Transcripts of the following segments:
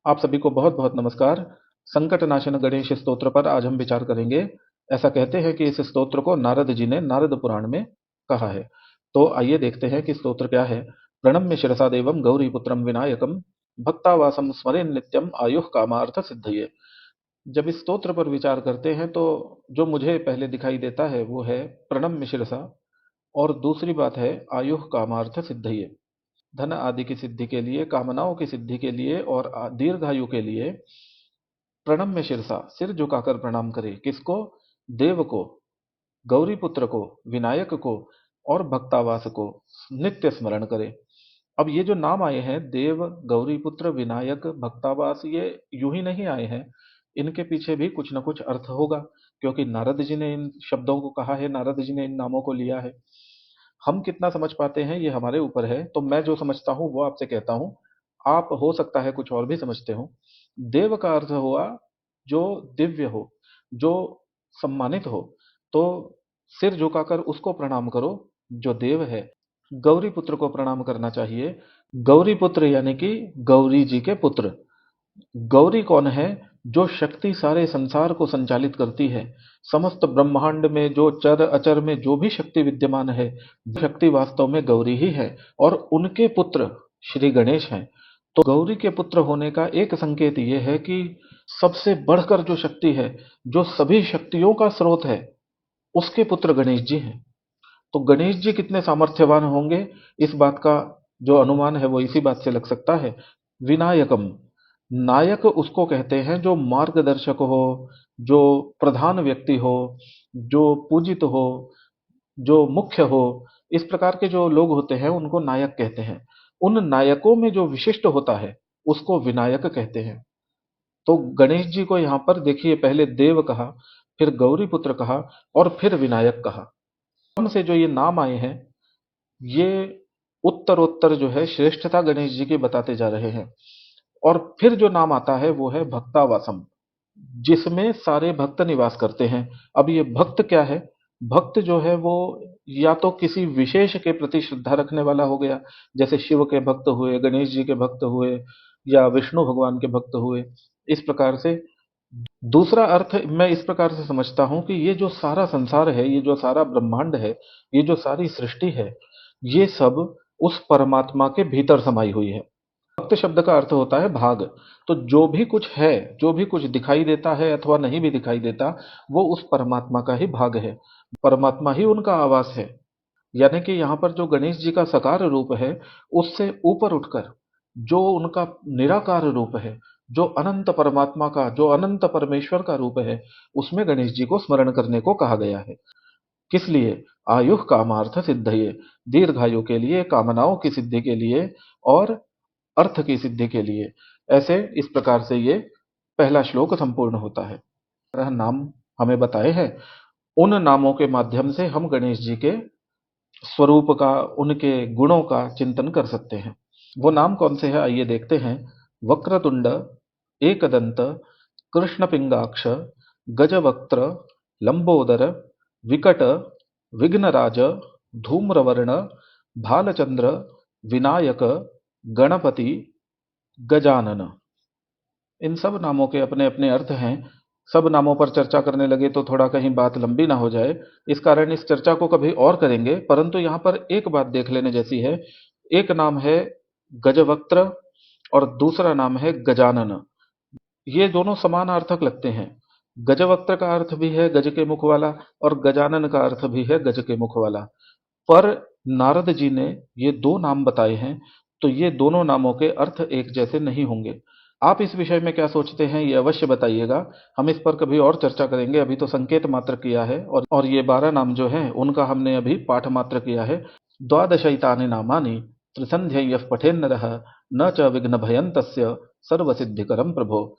आप सभी को बहुत बहुत नमस्कार। संकट नाशन गणेश स्तोत्र पर आज हम विचार करेंगे। ऐसा कहते हैं कि इस स्तोत्र को नारद जी ने नारद पुराण में कहा है। तो आइए देखते हैं कि स्तोत्र क्या है। प्रणम्य शिरसा देवम गौरी पुत्रम विनायकम भक्तावासम स्मरेन नित्यम आयुः कामार्थ सिद्धये। जब इस स्तोत्र पर विचार करते हैं तो जो मुझे पहले दिखाई देता है वो है प्रणम्य शिरसा, और दूसरी बात है आयुः कामार्थ सिद्धये। धन आदि की सिद्धि के लिए, कामनाओं की सिद्धि के लिए और दीर्घायु के लिए प्रणम्य शिरसा, सिर झुकाकर प्रणाम करे। किसको? देव को, गौरी पुत्र को, विनायक को और भक्तावास को नित्य स्मरण करे। अब ये जो नाम आए हैं देव, गौरी पुत्र, विनायक, भक्तावास, ये यूं ही नहीं आए हैं। इनके पीछे भी कुछ न कुछ अर्थ होगा, क्योंकि नारद जी ने इन शब्दों को कहा है, नारद जी ने इन नामों को लिया है। हम कितना समझ पाते हैं ये हमारे ऊपर है। तो मैं जो समझता हूँ वो आपसे कहता हूँ। आप हो सकता है कुछ और भी समझते हो। देव का अर्थ हुआ जो दिव्य हो, जो सम्मानित हो। तो सिर झुकाकर उसको प्रणाम करो जो देव है। गौरी पुत्र को प्रणाम करना चाहिए। गौरी पुत्र यानी कि गौरी जी के पुत्र। गौरी कौन है? जो शक्ति सारे संसार को संचालित करती है। समस्त ब्रह्मांड में जो चर अचर में जो भी शक्ति विद्यमान है, वो शक्ति वास्तव में गौरी ही है, और उनके पुत्र श्री गणेश हैं। तो गौरी के पुत्र होने का एक संकेत ये है कि सबसे बढ़कर जो शक्ति है, जो सभी शक्तियों का स्रोत है, उसके पुत्र गणेश जी हैं। तो गणेश जी कितने सामर्थ्यवान होंगे, इस बात का जो अनुमान है वो इसी बात से लग सकता है। विनायकम, नायक उसको कहते हैं जो मार्गदर्शक हो, जो प्रधान व्यक्ति हो, जो पूजित हो, जो मुख्य हो। इस प्रकार के जो लोग होते हैं उनको नायक कहते हैं। उन नायकों में जो विशिष्ट होता है उसको विनायक कहते हैं। तो गणेश जी को यहाँ पर देखिए, पहले देव कहा, फिर गौरी पुत्र कहा और फिर विनायक कहा। क्रम से जो ये नाम आए हैं, ये उत्तरोत्तर जो है श्रेष्ठता गणेश जी की बताते जा रहे हैं। और फिर जो नाम आता है वो है भक्तावासम, जिसमें सारे भक्त निवास करते हैं। अब ये भक्त क्या है? भक्त जो है वो या तो किसी विशेष के प्रति श्रद्धा रखने वाला हो गया, जैसे शिव के भक्त हुए, गणेश जी के भक्त हुए, या विष्णु भगवान के भक्त हुए, इस प्रकार से। दूसरा अर्थ मैं इस प्रकार से समझता हूं कि ये जो सारा संसार है, ये जो सारा ब्रह्मांड है, ये जो सारी सृष्टि है, ये सब उस परमात्मा के भीतर समाई हुई है। भक्त शब्द का अर्थ होता है भाग। तो जो भी कुछ है, जो भी कुछ दिखाई देता है अथवा नहीं भी दिखाई देता, वो उस परमात्मा का ही भाग है। परमात्मा ही उनका आवास है। यानी कि यहाँ पर जो गणेश जी का साकार रूप है, उससे ऊपर उठकर जो उनका निराकार रूप है, जो अनंत परमात्मा का, जो अनंत परमेश्वर का रूप है, उसमें गणेश जी को स्मरण करने को कहा गया है। किस लिए? आयुः कामार्थ सिद्धये, दीर्घायु के लिए, कामनाओं की सिद्धि के लिए और अर्थ की सिद्धि के लिए। ऐसे इस प्रकार से ये पहला श्लोक संपूर्ण होता है। यह नाम हमें बताए हैं, उन नामों के माध्यम से हम गणेश जी के स्वरूप का, उनके गुणों का चिंतन कर सकते हैं। वो नाम कौन से हैं आइए देखते हैं। वक्रतुंड, एकदंत, कृष्ण पिंगाक्ष, गजवक्त्र, लंबोदर, विकट, विघ्नराज, धूम्रवर्ण, भालचंद्र, विनायक, गणपति, गजानन। इन सब नामों के अपने अपने अर्थ हैं। सब नामों पर चर्चा करने लगे तो थोड़ा कहीं बात लंबी ना हो जाए, इस कारण इस चर्चा को कभी और करेंगे। परंतु यहाँ पर एक बात देख लेने जैसी है। एक नाम है गजवक्त्र और दूसरा नाम है गजानन। ये दोनों समानार्थक लगते हैं। गजवक्त्र का अर्थ भी है गज के मुख वाला, और गजानन का अर्थ भी है गज के मुख वाला। पर नारद जी ने ये दो नाम बताए हैं, तो ये दोनों नामों के अर्थ एक जैसे नहीं होंगे। आप इस विषय में क्या सोचते हैं ये अवश्य बताइएगा। हम इस पर कभी और चर्चा करेंगे। अभी तो संकेत मात्र किया है, और ये 12 नाम जो हैं उनका हमने अभी पाठ मात्र किया है। द्वादशैतानि नामानि त्रिसंध्ययः पठेन्नरः न च विघ्न भयं तस्य सर्वसिद्धिकरं प्रभो।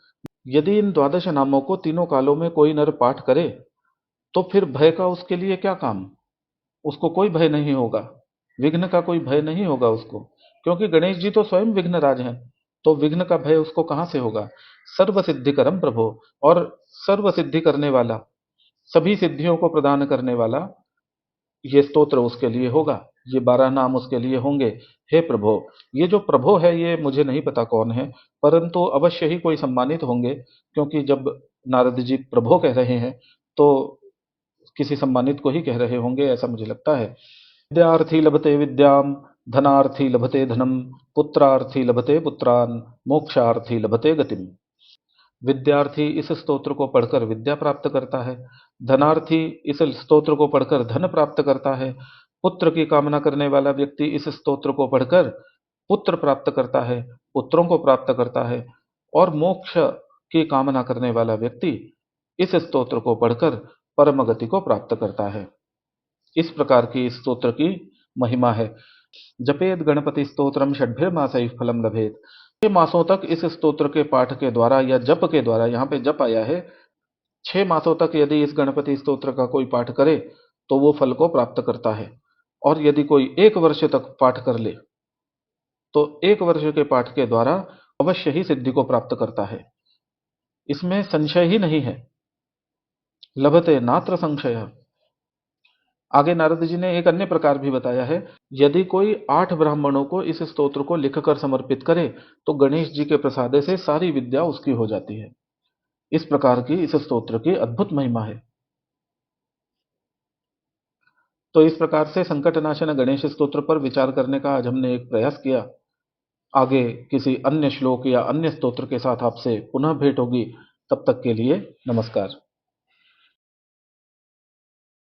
यदि इन 12 नामों को तीनों कालों में कोई नर पाठ करे, तो फिर भय का उसके लिए क्या काम? उसको कोई भय नहीं होगा, विघ्न का कोई भय नहीं होगा उसको, क्योंकि गणेश जी तो स्वयं विघ्नराज हैं। तो विघ्न का भय उसको कहां से होगा? सर्व सिद्धिकरम प्रभो, और सर्व सिद्धि करने वाला, सभी सिद्धियों को प्रदान करने वाला ये स्तोत्र उसके लिए होगा। ये 12 नाम उसके लिए होंगे। हे प्रभो, ये जो प्रभो है ये मुझे नहीं पता कौन है, परंतु अवश्य ही कोई सम्मानित होंगे, क्योंकि जब नारद जी प्रभो कह रहे हैं तो किसी सम्मानित को ही कह रहे होंगे, ऐसा मुझे लगता है। विद्यार्थी लभते विद्याम, धनार्थी लभते धनम, पुत्रार्थी लभते पुत्रान, मोक्षार्थी लभते गतिम। विद्यार्थी इस स्तोत्र को पढ़कर विद्या प्राप्त करता है, धनार्थी इस स्तोत्र को पढ़कर धन प्राप्त करता है, पुत्र की कामना करने वाला व्यक्ति इस स्तोत्र को पढ़कर पुत्र प्राप्त करता है, पुत्रों को प्राप्त करता है, और मोक्ष की कामना करने वाला व्यक्ति इस स्तोत्र को पढ़कर परम गति को प्राप्त करता है। इस प्रकार की इस स्तोत्र की महिमा है। जपेद गणपति स्तोत्रम षड्भिर मासैः फलम लभेत। 6 मासों तक इस स्तोत्र के पाठ के द्वारा या जप के द्वारा, यहाँ पे जप आया है, 6 मासों तक यदि इस गणपति स्तोत्र का कोई पाठ करे तो वो फल को प्राप्त करता है, और यदि कोई 1 वर्ष तक पाठ कर ले तो 1 वर्ष के पाठ के द्वारा अवश्य ही सिद्धि को प्राप्त करता है। इसमें संशय ही नहीं है। लभते नात्र संशय। आगे नारद जी ने एक अन्य प्रकार भी बताया है। यदि कोई 8 ब्राह्मणों को इस स्तोत्र को लिखकर समर्पित करे तो गणेश जी के प्रसादे से सारी विद्या उसकी हो जाती है। इस प्रकार की इस स्तोत्र की अद्भुत महिमा है। तो इस प्रकार से संकटनाशन गणेश स्तोत्र पर विचार करने का आज हमने एक प्रयास किया। आगे किसी अन्य श्लोक या अन्य स्तोत्र के साथ आपसे पुनः भेंट होगी। तब तक के लिए नमस्कार।